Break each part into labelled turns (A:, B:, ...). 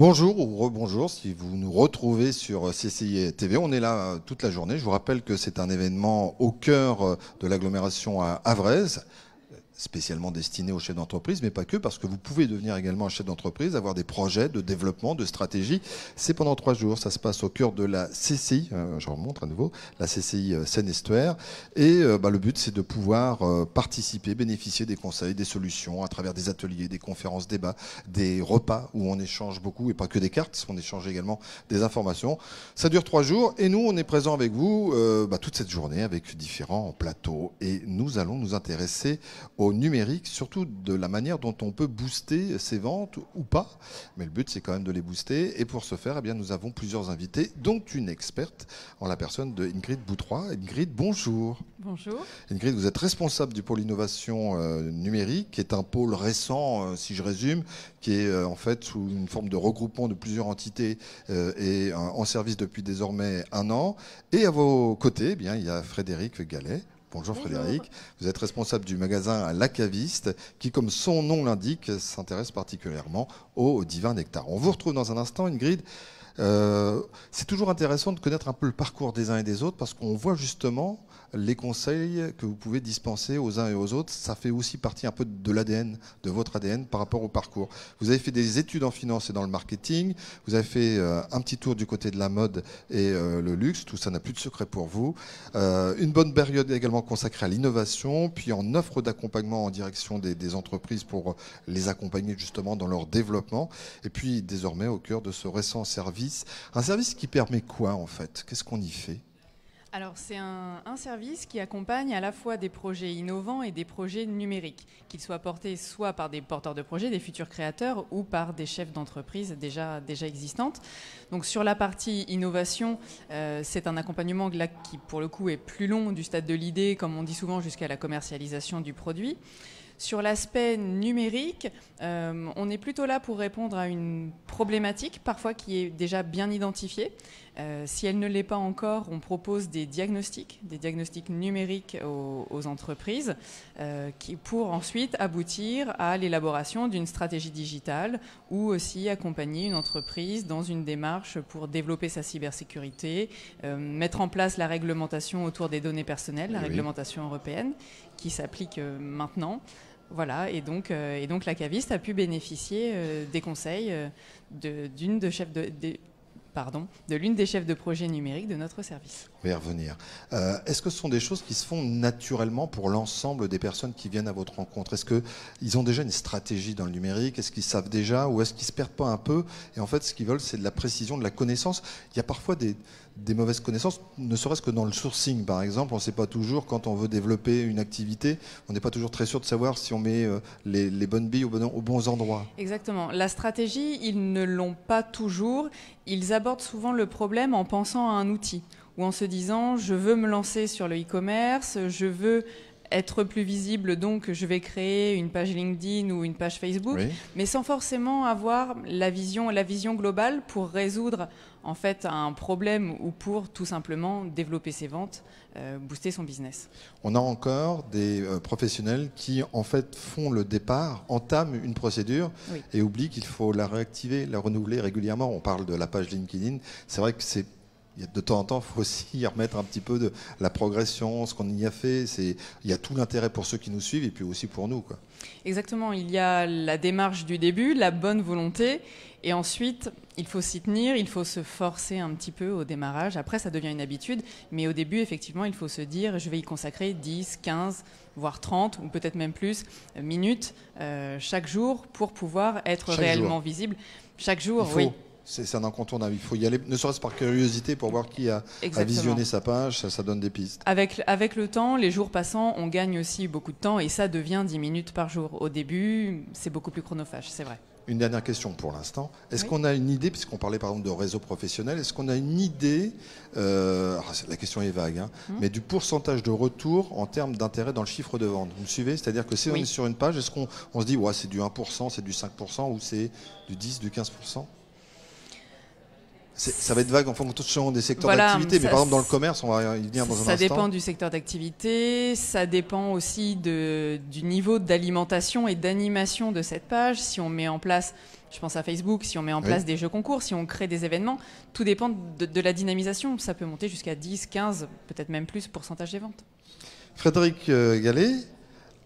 A: Bonjour ou rebonjour si vous nous retrouvez sur CCI TV. On est là toute la journée. Je vous rappelle que c'est un événement au cœur de l'agglomération à Avraise, spécialement destiné aux chefs d'entreprise, mais pas que, parce que vous pouvez devenir également un chef d'entreprise, avoir des projets de développement, de stratégie. C'est pendant 3 jours, ça se passe au cœur de la CCI, je remonte à nouveau, la CCI Seine-Estuaire. Et le but, c'est de pouvoir participer, bénéficier des conseils, des solutions, à travers des ateliers, des conférences, débats, des repas où on échange beaucoup, et pas que des cartes, on échange également des informations. Ça dure 3 jours, et nous, on est présents avec vous toute cette journée, avec différents plateaux. Et nous allons nous intéresser au numérique, surtout de la manière dont on peut booster ses ventes ou pas. Mais le but, c'est quand même de les booster. Et pour ce faire, nous avons plusieurs invités, dont une experte en la personne de Ingrid Boutroy. Ingrid, bonjour.
B: Bonjour.
A: Ingrid, vous êtes responsable du pôle innovation numérique, qui est un pôle récent, si je résume, qui est en fait sous une forme de regroupement de plusieurs entités et en service depuis désormais 1 an. Et à vos côtés, il y a Frédéric Gallet. Bonjour Frédéric, vous êtes responsable du magasin La Caviste qui, comme son nom l'indique, s'intéresse particulièrement au divin nectar. On vous retrouve dans un instant, Ingrid. C'est toujours intéressant de connaître un peu le parcours des uns et des autres parce qu'on voit justement les conseils que vous pouvez dispenser aux uns et aux autres. Ça fait aussi partie un peu de l'ADN, de votre ADN par rapport au parcours. Vous avez fait des études en finance et dans le marketing, vous avez fait un petit tour du côté de la mode et le luxe, tout ça n'a plus de secret pour vous. Une bonne période également consacrée à l'innovation, puis en offre d'accompagnement en direction des entreprises pour les accompagner justement dans leur développement. Et puis désormais au cœur de ce récent service, un service qui permet quoi en fait? Qu'est-ce qu'on y fait?
B: Alors c'est un service qui accompagne à la fois des projets innovants et des projets numériques, qu'ils soient portés soit par des porteurs de projets, des futurs créateurs, ou par des chefs d'entreprise déjà existantes. Donc sur la partie innovation, c'est un accompagnement là qui pour le coup est plus long, du stade de l'idée, comme on dit souvent, jusqu'à la commercialisation du produit. Sur l'aspect numérique, on est plutôt là pour répondre à une problématique, parfois qui est déjà bien identifiée. Si elle ne l'est pas encore, on propose des diagnostics numériques aux entreprises pour ensuite aboutir à l'élaboration d'une stratégie digitale ou aussi accompagner une entreprise dans une démarche pour développer sa cybersécurité, mettre en place la réglementation autour des données personnelles, la réglementation européenne qui s'applique maintenant. Voilà, et donc la Caviste a pu bénéficier des conseils de l'une des chefs de projet numérique de notre service.
A: On va y revenir. Est-ce que ce sont des choses qui se font naturellement pour l'ensemble des personnes qui viennent à votre rencontre? Est-ce qu'ils ont déjà une stratégie dans le numérique? Est-ce qu'ils savent déjà? Ou est-ce qu'ils ne se perdent pas un peu? Et en fait, ce qu'ils veulent, c'est de la précision, de la connaissance. Il y a parfois des mauvaises connaissances, ne serait-ce que dans le sourcing, par exemple. On ne sait pas toujours, quand on veut développer une activité, on n'est pas toujours très sûr de savoir si on met les bonnes billes aux bons endroits.
B: Exactement. La stratégie, ils ne l'ont pas toujours. Ils abordent souvent le problème en pensant à un outil, ou en se disant, je veux me lancer sur le e-commerce, je veux être plus visible, donc je vais créer une page LinkedIn ou une page Facebook, mais sans forcément avoir la vision globale pour résoudre en fait un problème ou pour tout simplement développer ses ventes, booster son business.
A: On a encore des professionnels qui en fait font le départ, entament une procédure et oublient qu'il faut la réactiver, la renouveler régulièrement. On parle de la page LinkedIn, c'est vrai que de temps en temps, il faut aussi y remettre un petit peu de la progression, ce qu'on y a fait. Il y a tout l'intérêt pour ceux qui nous suivent et puis aussi pour nous, quoi.
B: Exactement. Il y a la démarche du début, la bonne volonté. Et ensuite, il faut s'y tenir, il faut se forcer un petit peu au démarrage. Après, ça devient une habitude. Mais au début, effectivement, il faut se dire, je vais y consacrer 10, 15, voire 30, ou peut-être même plus, minutes chaque jour pour pouvoir être réellement visible. Chaque jour, oui.
A: C'est un incontournable. Il faut y aller, ne serait-ce par curiosité, pour voir qui a visionné sa page. Ça donne des pistes.
B: Avec le temps, les jours passant, on gagne aussi beaucoup de temps et ça devient 10 minutes par jour. Au début, c'est beaucoup plus chronophage, c'est vrai.
A: Une dernière question pour l'instant. Est-ce qu'on a une idée, puisqu'on parlait par exemple de réseau professionnel, est-ce qu'on a une idée, la question est vague, mais du pourcentage de retour en termes d'intérêt dans le chiffre de vente? Vous me suivez? C'est-à-dire que si on est sur une page, est-ce qu'on se dit c'est du 1%, c'est du 5% ou c'est du 10, du 15%? Ça va être vague en fonction des secteurs d'activité, mais par exemple dans le commerce, on va y venir dans un instant.
B: Ça dépend du secteur d'activité, ça dépend aussi du niveau d'alimentation et d'animation de cette page. Si on met en place, Je pense à Facebook, si on met en place des jeux concours, si on crée des événements, tout dépend de la dynamisation. Ça peut monter jusqu'à 10, 15, peut-être même plus pourcentage des ventes.
A: Frédéric Gallet,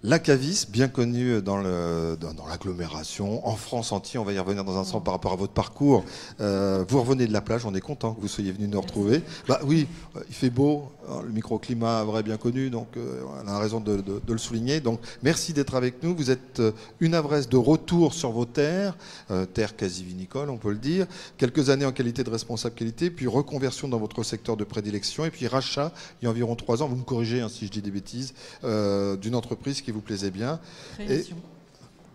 A: la Cavis, bien connue dans l'agglomération, en France entière, on va y revenir dans un instant par rapport à votre parcours. Vous revenez de la plage, on est content que vous soyez venu nous retrouver. Bah oui, il fait beau, le microclimat vrai bien connu, donc on a raison de le souligner. Donc merci d'être avec nous. Vous êtes une adresse de retour sur vos terres, terres quasi vinicoles, on peut le dire. Quelques années en qualité de responsable qualité, puis reconversion dans votre secteur de prédilection, et puis rachat il y a environ 3 ans. Vous me corrigez si je dis des bêtises, d'une entreprise qui vous plaisait bien.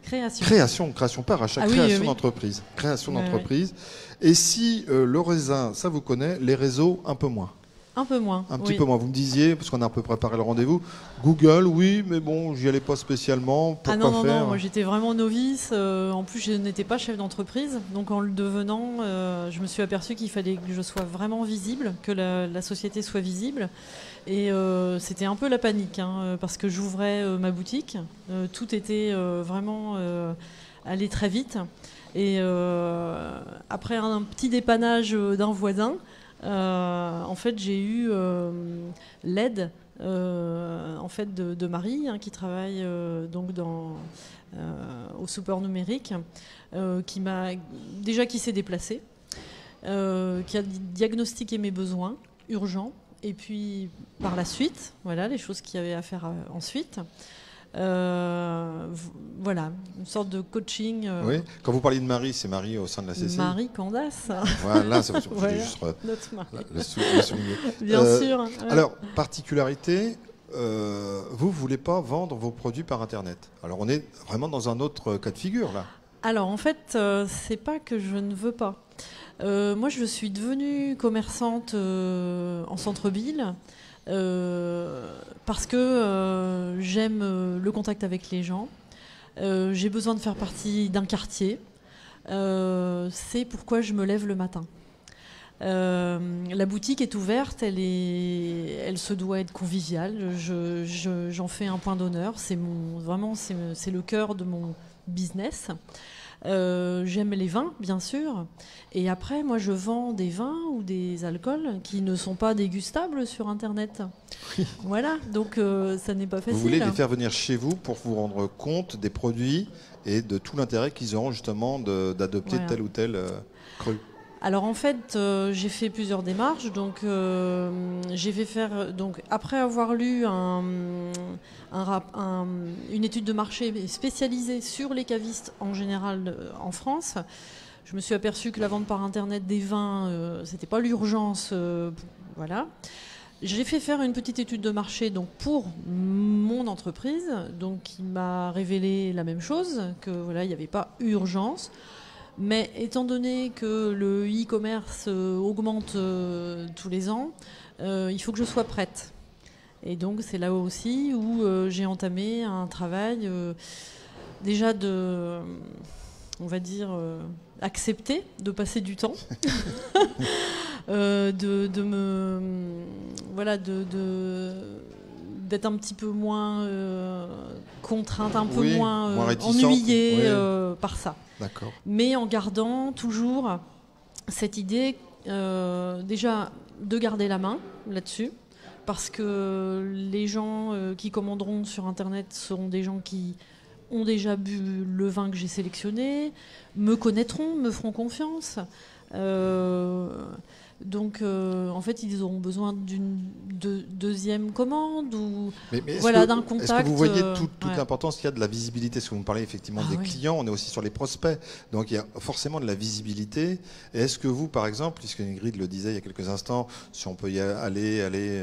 A: Création, pas rachat, création d'entreprise. Création d'entreprise. Et si le raisin, ça vous connaît, les réseaux, un peu moins.
C: Un peu moins.
A: Un petit peu moins. Vous me disiez, parce qu'on a un peu préparé le rendez-vous, Google, oui, mais bon, j'y allais pas spécialement. Pourquoi faire ?
C: Non, moi j'étais vraiment novice. En plus, je n'étais pas chef d'entreprise. Donc en le devenant, je me suis aperçue qu'il fallait que je sois vraiment visible, que la société soit visible. Et c'était un peu la panique, parce que j'ouvrais ma boutique. Tout était vraiment allé très vite. Et après un petit dépannage d'un voisin, en fait, j'ai eu l'aide en fait de Marie, qui travaille donc au support numérique, qui s'est déplacée, qui a diagnostiqué mes besoins urgents, et puis par la suite, voilà les choses qu'il y avait à faire ensuite. Voilà, une sorte de coaching.
A: Oui. Quand vous parlez de Marie, c'est Marie au sein de la CCI.
C: Marie Candace.
A: Voilà, c'est juste
C: notre Marie.
A: le souligner.
C: Bien sûr.
A: Alors, particularité, vous ne voulez pas vendre vos produits par Internet. Alors, on est vraiment dans un autre cas de figure, là.
C: Alors, en fait, c'est pas que je ne veux pas. Moi, je suis devenue commerçante en centre-ville. Parce que j'aime le contact avec les gens, j'ai besoin de faire partie d'un quartier, c'est pourquoi je me lève le matin. La boutique est ouverte, elle se doit être conviviale, j'en fais un point d'honneur, c'est le cœur de mon business. J'aime les vins, bien sûr. Et après, moi, je vends des vins ou des alcools qui ne sont pas dégustables sur Internet.
A: Oui.
C: Voilà, donc ça n'est pas facile.
A: Vous voulez les faire venir chez vous pour vous rendre compte des produits et de tout l'intérêt qu'ils auront justement d'adopter tel ou tel cru.
C: Alors en fait, j'ai fait plusieurs démarches. Donc j'ai fait faire, après avoir lu une étude de marché spécialisée sur les cavistes en général en France, je me suis aperçue que la vente par Internet des vins, c'était pas l'urgence. Voilà. J'ai fait faire une petite étude de marché donc pour mon entreprise, donc qui m'a révélé la même chose, que voilà, il n'y avait pas urgence. Mais étant donné que le e-commerce augmente tous les ans, il faut que je sois prête. Et donc c'est là aussi où j'ai entamé un travail déjà on va dire, accepter de passer du temps, d'être un petit peu moins contrainte, un peu moins ennuyée par ça.
A: D'accord.
C: Mais en gardant toujours cette idée déjà de garder la main là-dessus, parce que les gens qui commanderont sur Internet seront des gens qui ont déjà bu le vin que j'ai sélectionné, me connaîtront, me feront confiance. Donc, en fait, ils auront besoin d'une deuxième commande ou d'un contact.
A: Est-ce que vous voyez toute l'importance qu'il y a de la visibilité? Parce que vous me parlez effectivement des clients, on est aussi sur les prospects. Donc, il y a forcément de la visibilité. Et est-ce que vous, par exemple, puisque Ingrid le disait il y a quelques instants, si on peut y aller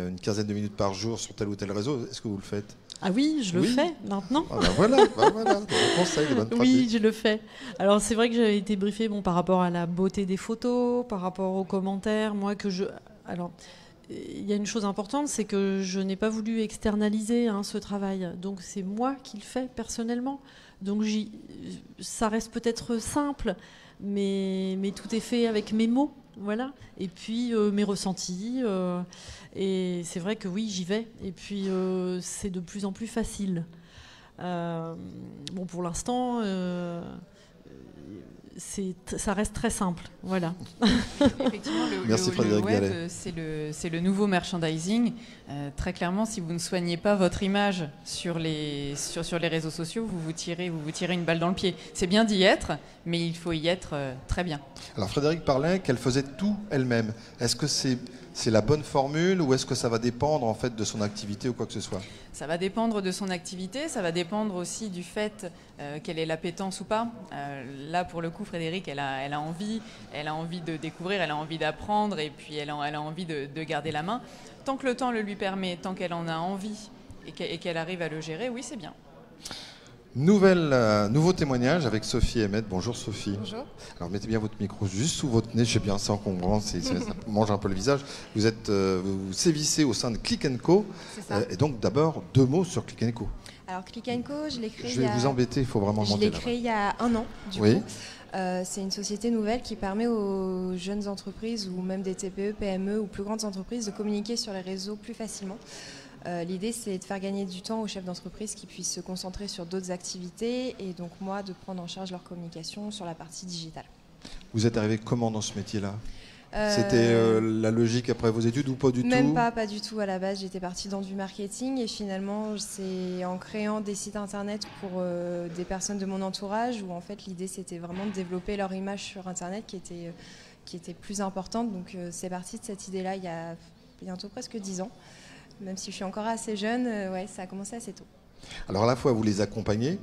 A: une quinzaine de minutes par jour sur tel ou tel réseau, est-ce que vous le faites?
C: Ah oui, je le fais maintenant.
A: Ah ben voilà, de conseils, de bonnes pratiques.
C: Oui, je le fais. Alors c'est vrai que j'avais été briefée par rapport à la beauté des photos, par rapport aux commentaires. Alors, il y a une chose importante, c'est que je n'ai pas voulu externaliser ce travail. Donc c'est moi qui le fais personnellement. Donc ça reste peut-être simple, mais tout est fait avec mes mots. Voilà. Et puis mes ressentis. Et c'est vrai que oui, j'y vais. Et puis c'est de plus en plus facile. Pour l'instant, ça reste très simple. Voilà.
B: Effectivement,
A: Merci, Frédéric
B: web, c'est le nouveau merchandising. Très clairement, si vous ne soignez pas votre image sur les réseaux sociaux, vous tirez une balle dans le pied. C'est bien d'y être, mais il faut y être très bien.
A: Alors Frédéric parlait qu'elle faisait tout elle-même. Est-ce que c'est la bonne formule ou est-ce que ça va dépendre en fait de son activité ou quoi que ce soit?
B: Ça va dépendre de son activité, ça va dépendre aussi du fait qu'elle ait l'appétence ou pas. Là, pour le coup, Frédéric, elle a envie de découvrir, elle a envie d'apprendre et puis elle a envie de garder la main. Tant que le temps le lui permet, tant qu'elle en a envie et qu'elle arrive à le gérer, oui, c'est bien.
A: Nouveau témoignage avec Sophie Emmett. Bonjour Sophie.
D: Bonjour.
A: Alors mettez bien votre micro juste sous votre nez, je sais bien, c'est encombrant, ça mange un peu le visage. Vous sévissez au sein de Click & Co.
D: C'est ça.
A: Et donc d'abord, 2 mots sur Click & Co.
D: Alors Click & Co, je l'ai créé
A: Je vais vous embêter, il faut vraiment
D: Je
A: monter
D: l'ai
A: là-bas.
D: créé il y a 1 an, du
A: Oui.
D: coup. C'est une société nouvelle qui permet aux jeunes entreprises ou même des TPE, PME ou plus grandes entreprises de communiquer sur les réseaux plus facilement. L'idée, c'est de faire gagner du temps aux chefs d'entreprise qui puissent se concentrer sur d'autres activités et donc moi, de prendre en charge leur communication sur la partie digitale.
A: Vous êtes arrivé comment dans ce métier-là? C'était la logique après vos études ou pas du tout?
D: Même pas du tout. À la base, j'étais partie dans du marketing et finalement, c'est en créant des sites internet pour des personnes de mon entourage où en fait l'idée c'était vraiment de développer leur image sur internet qui était plus importante. Donc c'est parti de cette idée-là il y a bientôt presque 10 ans. Même si je suis encore assez jeune, ouais, ça a commencé assez tôt.
A: Alors à la fois vous les accompagnez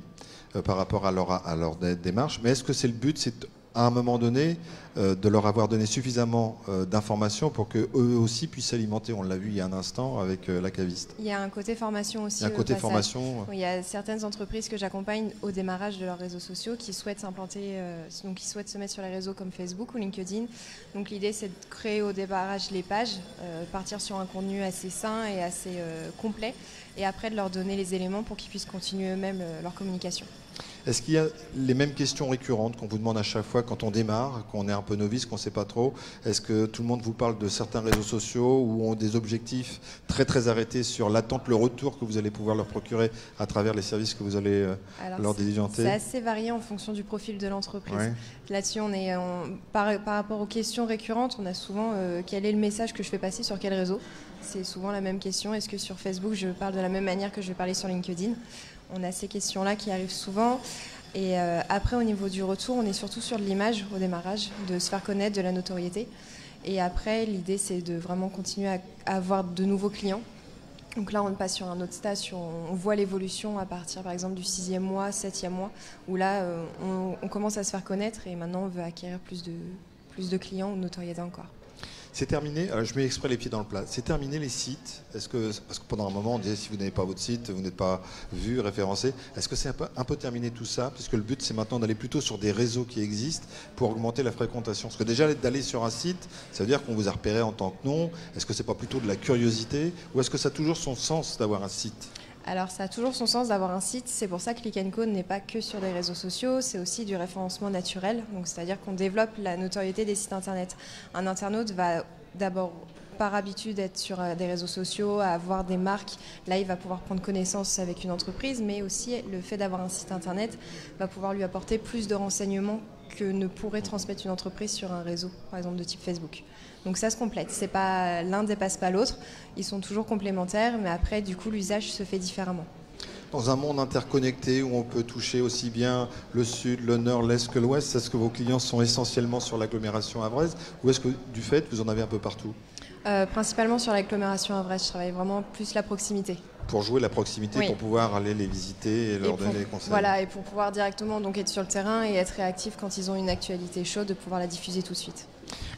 A: par rapport à leur démarche, mais est-ce que c'est le but, c'est à un moment donné de leur avoir donné suffisamment d'informations pour qu'eux aussi puissent s'alimenter? On l'a vu il y a un instant avec la caviste.
D: Il y a un côté formation aussi.
A: Il y a un côté
D: passage.
A: formation.
D: Il y a certaines entreprises que j'accompagne au démarrage de leurs réseaux sociaux qui souhaitent s'implanter, donc qui souhaitent se mettre sur les réseaux comme Facebook ou LinkedIn. Donc l'idée c'est de créer au démarrage les pages, partir sur un contenu assez sain et assez complet, et après de leur donner les éléments pour qu'ils puissent continuer eux-mêmes leur communication.
A: Est-ce qu'il y a les mêmes questions récurrentes qu'on vous demande à chaque fois quand on démarre, qu'on est un peu novice, qu'on ne sait pas trop? Est-ce que tout le monde vous parle de certains réseaux sociaux ou ont des objectifs très très arrêtés sur l'attente, le retour que vous allez pouvoir leur procurer à travers les services que vous allez leur diligenter?
D: C'est assez varié en fonction du profil de l'entreprise.
A: Ouais.
D: Là-dessus, par rapport aux questions récurrentes, on a souvent quel est le message que je fais passer sur quel réseau? C'est souvent la même question. Est-ce que sur Facebook, je parle de la même manière que je vais parler sur LinkedIn? On a ces questions-là qui arrivent souvent. Et après, au niveau du retour, on est surtout sur de l'image au démarrage, de se faire connaître, de la notoriété. Et après, l'idée, c'est de vraiment continuer à avoir de nouveaux clients. Donc là, on passe sur un autre stade, on voit l'évolution à partir, par exemple, du 6e mois, 7e mois, où là, on commence à se faire connaître et maintenant, on veut acquérir plus de clients ou de notoriété encore.
A: C'est terminé, je mets exprès les pieds dans le plat, c'est terminé les sites? Parce que pendant un moment on disait si vous n'avez pas votre site, vous n'êtes pas vu, référencé. Est-ce que c'est un peu terminé tout ça? Puisque le but c'est maintenant d'aller plutôt sur des réseaux qui existent pour augmenter la fréquentation. Parce que déjà d'aller sur un site, ça veut dire qu'on vous a repéré en tant que nom. Est-ce que c'est pas plutôt de la curiosité? Ou est-ce que ça a toujours son sens d'avoir un site?
D: Alors ça a toujours son sens d'avoir un site, c'est pour ça que Click & Co n'est pas que sur les réseaux sociaux, c'est aussi du référencement naturel, donc c'est-à-dire qu'on développe la notoriété des sites internet. Un internaute va d'abord par habitude être sur des réseaux sociaux, à avoir des marques, là il va pouvoir prendre connaissance avec une entreprise, mais aussi le fait d'avoir un site internet va pouvoir lui apporter plus de renseignements que ne pourrait transmettre une entreprise sur un réseau, par exemple de type Facebook. Donc ça se complète, c'est pas, l'un dépasse pas l'autre, ils sont toujours complémentaires, mais après du coup l'usage se fait différemment.
A: Dans un monde interconnecté où on peut toucher aussi bien le sud, le nord, l'est que l'ouest, est-ce que vos clients sont essentiellement sur l'agglomération havraise ou est-ce que du fait vous en avez un peu partout?
D: Principalement sur l'agglomération havraise, je travaille vraiment plus la proximité.
A: Pour jouer la proximité,
D: Oui.
A: pour pouvoir aller les visiter et leur donner des conseils.
D: Voilà, et pour pouvoir directement donc être sur le terrain et être réactif quand ils ont une actualité chaude, de pouvoir la diffuser tout de suite.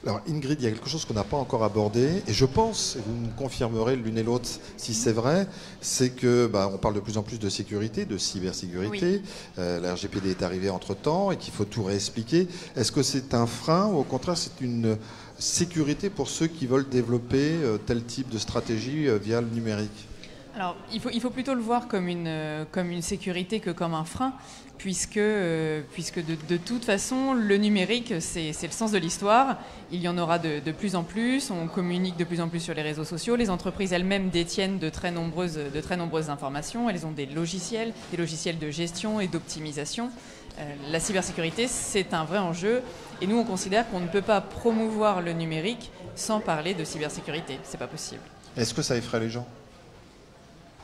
A: Alors Ingrid, il y a quelque chose qu'on n'a pas encore abordé, et je pense, et vous me confirmerez l'une et l'autre si c'est vrai, c'est que on parle de plus en plus de sécurité, de cybersécurité. Oui. La RGPD est arrivée entre-temps et qu'il faut tout réexpliquer. Est-ce que c'est un frein ou au contraire c'est une sécurité pour ceux qui veulent développer tel type de stratégie via le numérique?
B: Alors, il faut plutôt le voir comme une sécurité que comme un frein, puisque de toute façon, le numérique, c'est le sens de l'histoire. Il y en aura de plus en plus, on communique de plus en plus sur les réseaux sociaux. Les entreprises elles-mêmes détiennent de très nombreuses informations. Elles ont des logiciels de gestion et d'optimisation. La cybersécurité, c'est un vrai enjeu. Et nous, on considère qu'on ne peut pas promouvoir le numérique sans parler de cybersécurité. C'est pas possible.
A: Est-ce que ça effraie les gens?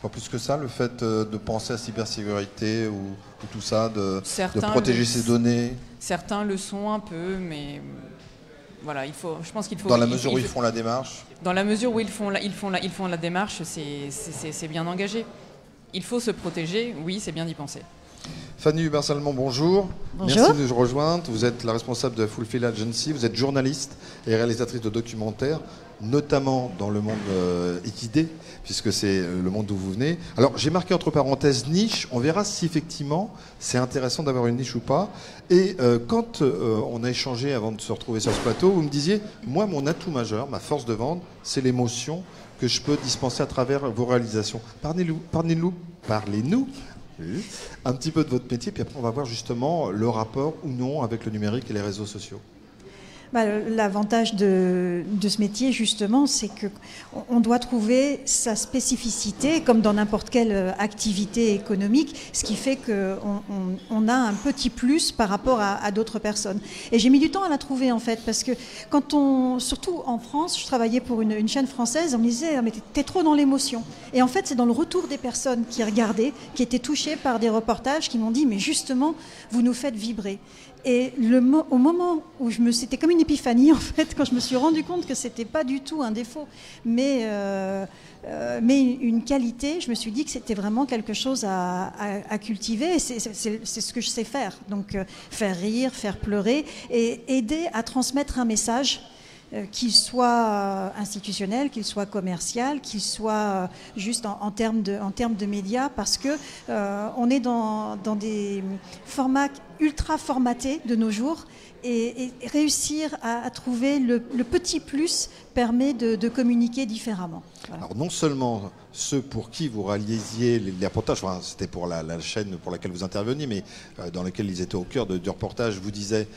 A: Pas plus que ça, le fait de penser à cybersécurité ou tout ça, de protéger ses données?
B: Certains le sont un peu, mais voilà, je pense qu'il faut...
A: Dans la mesure où ils font la démarche?
B: Dans la mesure où ils font la démarche, c'est bien engagé. Il faut se protéger, oui, c'est bien d'y penser.
A: Fanny Hubert-Salmon, bonjour.
C: Bonjour.
A: Merci de nous rejoindre. Vous êtes la responsable de Fulfill Agency. Vous êtes journaliste et réalisatrice de documentaires, notamment dans le monde équidé, puisque c'est le monde d'où vous venez. Alors, j'ai marqué entre parenthèses niche. On verra si effectivement c'est intéressant d'avoir une niche ou pas. Et quand on a échangé avant de se retrouver sur ce plateau, vous me disiez, moi, mon atout majeur, ma force de vente, c'est l'émotion que je peux dispenser à travers vos réalisations. Parlez-nous un petit peu de votre métier, puis après on va voir justement le rapport ou non avec le numérique et les réseaux sociaux.
E: L'avantage de ce métier, justement, c'est qu'on doit trouver sa spécificité, comme dans n'importe quelle activité économique, ce qui fait qu'on a un petit plus par rapport à d'autres personnes. Et j'ai mis du temps à la trouver, en fait, parce que surtout en France, je travaillais pour une chaîne française, on me disait, mais t'es trop dans l'émotion. Et en fait, c'est dans le retour des personnes qui regardaient, qui étaient touchées par des reportages, qui m'ont dit, mais justement, vous nous faites vibrer. Et au moment où c'était comme une épiphanie, en fait, quand je me suis rendu compte que c'était pas du tout un défaut, mais une qualité, je me suis dit que c'était vraiment quelque chose à cultiver. Et c'est ce que je sais faire. Donc, faire rire, faire pleurer et aider à transmettre un message, qu'il soit institutionnel, qu'il soit commercial, qu'il soit juste en termes de médias, parce que on est dans des formats ultra formatés de nos jours, et réussir à trouver le petit plus permet de communiquer différemment. Voilà.
A: Alors non seulement ceux pour qui vous réalisiez les reportages, enfin, c'était pour la chaîne pour laquelle vous interveniez, mais dans laquelle ils étaient au cœur du reportage, vous disaient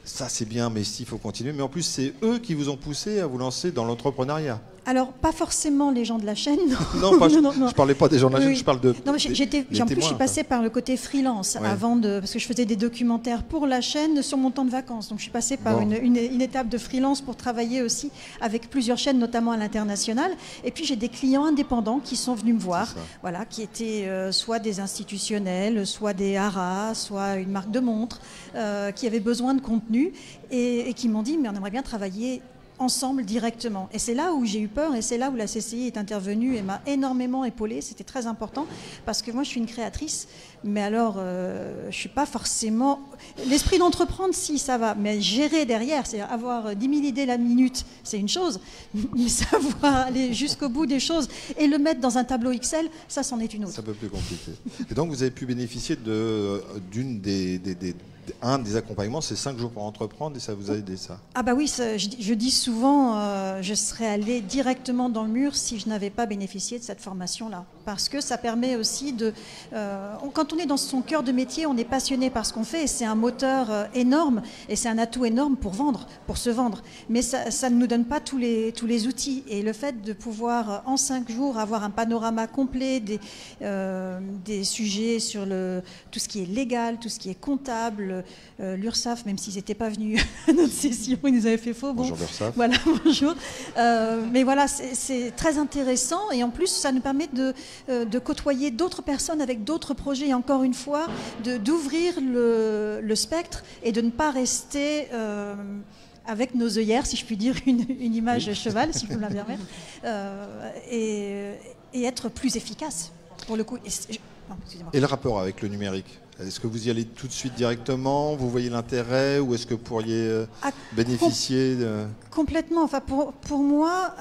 A: ça c'est bien, mais il faut continuer. Mais en plus, c'est eux qui vous ont poussé à vous lancer dans l'entrepreneuriat.
E: Alors, pas forcément les gens de la chaîne.
A: Non, je ne parlais pas des gens de la chaîne, je parle de.
E: Non, en plus, je suis passée par le côté freelance parce que je faisais des documentaires pour la chaîne sur mon temps de vacances. Donc, je suis passée par une étape de freelance pour travailler aussi avec plusieurs chaînes, notamment à l'international. Et puis, j'ai des clients indépendants qui sont venus me voir, voilà, qui étaient soit des institutionnels, soit des haras, soit une marque de montres, qui avaient besoin de contenu et qui m'ont dit, mais on aimerait bien travailler ensemble directement. Et c'est là où j'ai eu peur, et c'est là où la CCI est intervenue et m'a énormément épaulée. C'était très important, parce que moi je suis une créatrice, mais alors je suis pas forcément... L'esprit d'entreprendre, si, ça va, mais gérer derrière, c'est-à-dire avoir 10 000 idées la minute, c'est une chose, mais savoir aller jusqu'au bout des choses et le mettre dans un tableau Excel, ça c'en est une autre.
A: C'est un peu plus compliqué. Et donc vous avez pu bénéficier un des accompagnements, c'est 5 jours pour entreprendre, et ça vous a aidé, ça? Ah
E: bah oui, je dis souvent, je serais allée directement dans le mur si je n'avais pas bénéficié de cette formation-là. Parce que ça permet aussi quand on est dans son cœur de métier, on est passionné par ce qu'on fait, et c'est un moteur énorme, et c'est un atout énorme pour se vendre. Mais ça ne nous donne pas tous les outils. Et le fait de pouvoir, en 5 jours, avoir un panorama complet des sujets sur tout ce qui est légal, tout ce qui est comptable, l'URSSAF, même s'ils n'étaient pas venus à notre session, ils nous avaient fait faux.
A: Bonjour l'URSSAF.
E: Voilà, bonjour. Mais voilà, c'est très intéressant, et en plus, ça nous permet de côtoyer d'autres personnes avec d'autres projets, et encore une fois, d'ouvrir le spectre et de ne pas rester avec nos œillères, si je puis dire, une image cheval, si je peux me la permettre, et être plus efficace, pour le coup.
A: Et le rapport avec le numérique? Est-ce que vous y allez tout de suite directement? Vous voyez l'intérêt, ou est-ce que vous pourriez bénéficier
E: Complètement. Enfin, pour moi,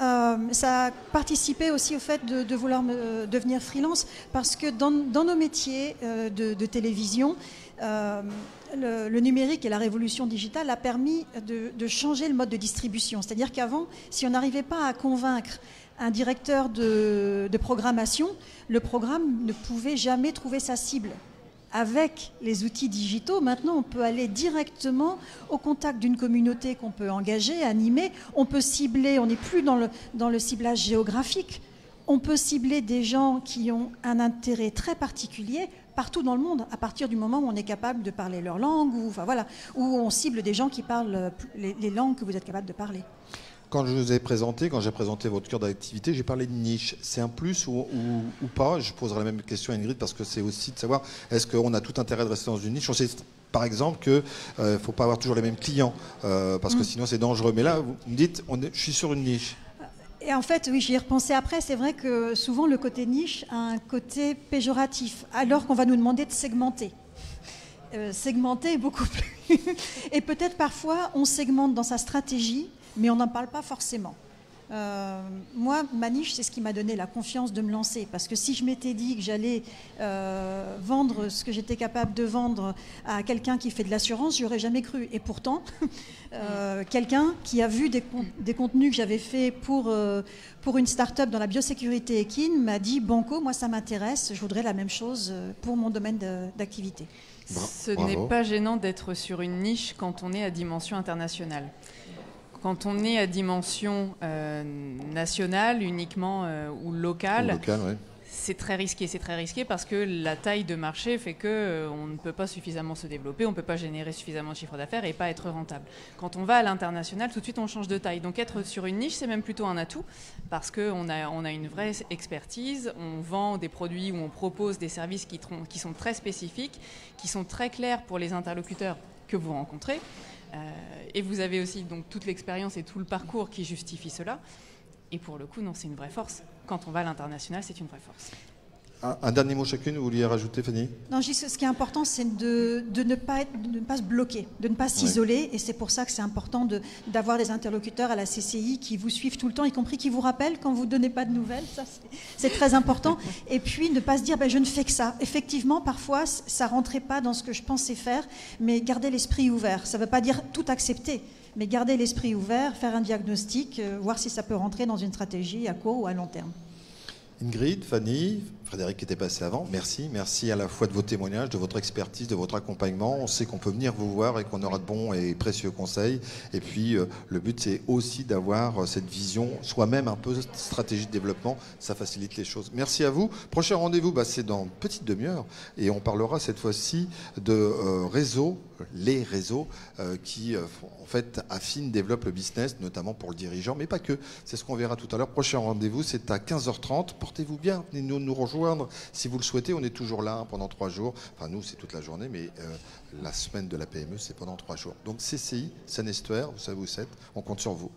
E: ça a participé aussi au fait de vouloir devenir freelance, parce que dans nos métiers de télévision, le numérique et la révolution digitale a permis de changer le mode de distribution. C'est-à-dire qu'avant, si on n'arrivait pas à convaincre un directeur de programmation, le programme ne pouvait jamais trouver sa cible. Avec les outils digitaux, maintenant, on peut aller directement au contact d'une communauté qu'on peut engager, animer. On peut cibler, on n'est plus dans le ciblage géographique. on peut cibler des gens qui ont un intérêt très particulier partout dans le monde, à partir du moment où on est capable de parler leur langue, ou, enfin, voilà, où on cible des gens qui parlent les langues que vous êtes capable de parler.
A: Quand je vous ai présenté, quand j'ai présenté votre cœur d'activité, j'ai parlé de niche. C'est un plus ou pas? Je poserai la même question à Ingrid parce que c'est aussi de savoir est-ce qu'on a tout intérêt de rester dans une niche. On sait par exemple qu'il ne faut pas avoir toujours les mêmes clients parce que sinon c'est dangereux. Mais là, vous me dites, je suis sur une niche.
E: Et en fait, oui, j'y ai repensé après. C'est vrai que souvent le côté niche a un côté péjoratif, alors qu'on va nous demander de segmenter. Segmenter est beaucoup plus... Et peut-être parfois on segmente dans sa stratégie, mais on n'en parle pas forcément. Moi, ma niche, c'est ce qui m'a donné la confiance de me lancer. Parce que si je m'étais dit que j'allais vendre ce que j'étais capable de vendre à quelqu'un qui fait de l'assurance, je n'y aurais jamais cru. Et pourtant, quelqu'un qui a vu des contenus que j'avais faits pour une start-up dans la biosécurité équine m'a dit « Banco, moi ça m'intéresse, je voudrais la même chose pour mon domaine d'activité ».
B: Ce n'est pas gênant d'être sur une niche quand on est à dimension internationale. Quand on est à dimension nationale uniquement ou locale,
A: Ouais.
B: c'est très risqué. C'est très risqué parce que la taille de marché fait qu'on ne peut pas suffisamment se développer, on ne peut pas générer suffisamment de chiffre d'affaires et pas être rentable. Quand on va à l'international, tout de suite on change de taille. Donc être sur une niche, c'est même plutôt un atout parce qu'on a une vraie expertise, on vend des produits ou on propose des services qui sont très spécifiques, qui sont très clairs pour les interlocuteurs que vous rencontrez. Et vous avez aussi donc toute l'expérience et tout le parcours qui justifie cela. Et pour le coup, non, c'est une vraie force. Quand on va à l'international, c'est une vraie force.
A: Un dernier mot chacune, vous vouliez rajouter, Fanny?
E: Non, je dis, ce qui est important, c'est de ne pas se bloquer, de ne pas s'isoler. Ouais. Et c'est pour ça que c'est important d'avoir des interlocuteurs à la CCI qui vous suivent tout le temps, y compris qui vous rappellent quand vous ne donnez pas de nouvelles. Ça, c'est très important. Et puis, ne pas se dire, je ne fais que ça. Effectivement, parfois, ça ne rentrait pas dans ce que je pensais faire, mais garder l'esprit ouvert. Ça ne veut pas dire tout accepter, mais garder l'esprit ouvert, faire un diagnostic, voir si ça peut rentrer dans une stratégie à court ou à long terme.
A: Ingrid, Fanny, Frédéric qui était passé avant, merci à la fois de vos témoignages, de votre expertise, de votre accompagnement. On sait qu'on peut venir vous voir et qu'on aura de bons et précieux conseils. Et puis le but c'est aussi d'avoir cette vision soi-même un peu stratégie de développement, ça facilite les choses. Merci à vous. Prochain rendez-vous, c'est dans une petite demi-heure et on parlera cette fois-ci de réseaux, les réseaux qui en fait affinent, développent le business, notamment pour le dirigeant, mais pas que. C'est ce qu'on verra tout à l'heure. Prochain rendez-vous, c'est à 15h30. Portez-vous bien, venez nous rejoindre si vous le souhaitez. On est toujours là pendant 3 jours. Enfin, nous, c'est toute la journée, mais la semaine de la PME, c'est pendant 3 jours. Donc, CCI, Seine-et-Esthouer, vous savez où c'est. On compte sur vous.